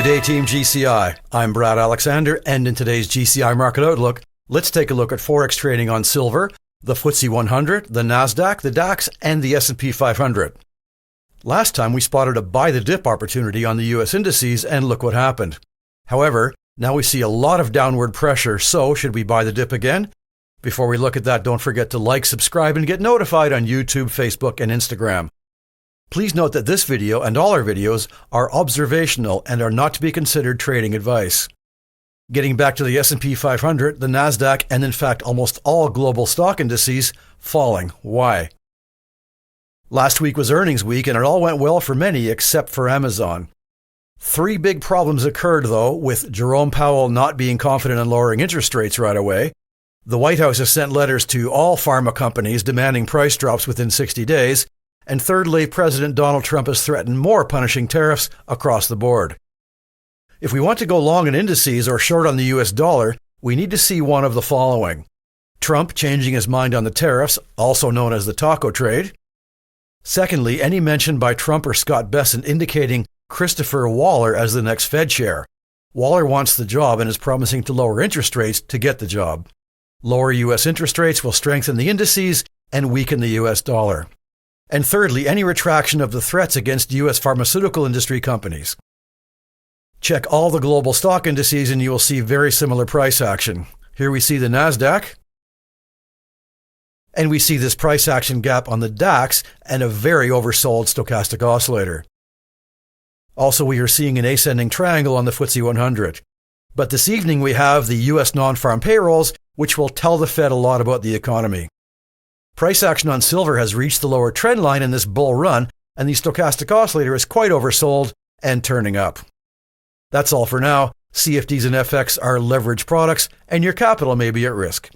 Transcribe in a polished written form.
day, Team GCI. I'm Brad Alexander, and in today's GCI Market Outlook, let's take a look at Forex trading on silver, the FTSE 100, the NASDAQ, the DAX, and the S&P 500. Last time we spotted a buy-the-dip opportunity on the US indices, and look what happened. However, now we see a lot of downward pressure, so should we buy the dip again? Before we look at that, don't forget to like, subscribe, and get notified on YouTube, Facebook, and Instagram. Please note that this video and all our videos are observational and are not to be considered trading advice. Getting back to the S&P 500, the NASDAQ, and in fact almost all global stock indices falling. Why? Last week was earnings week and it all went well for many except for Amazon. Three big problems occurred though, with Jerome Powell not being confident in lowering interest rates right away. The White House has sent letters to all pharma companies demanding price drops within 60 days. And thirdly, President Donald Trump has threatened more punishing tariffs across the board. If we want to go long in indices or short on the US dollar, we need to see one of the following. Trump changing his mind on the tariffs, also known as the taco trade. Secondly, any mention by Trump or Scott Bessent indicating Christopher Waller as the next Fed chair. Waller wants the job and is promising to lower interest rates to get the job. Lower US interest rates will strengthen the indices and weaken the US dollar. And thirdly, any retraction of the threats against U.S. pharmaceutical industry companies. Check all the global stock indices and you will see very similar price action. Here we see the NASDAQ, and we see this price action gap on the DAX and a very oversold stochastic oscillator. Also, we are seeing an ascending triangle on the FTSE 100. But this evening we have the U.S. non-farm payrolls, which will tell the Fed a lot about the economy. Price action on silver has reached the lower trend line in this bull run, and the stochastic oscillator is quite oversold and turning up. That's all for now. CFDs and FX are leverage products, and your capital may be at risk.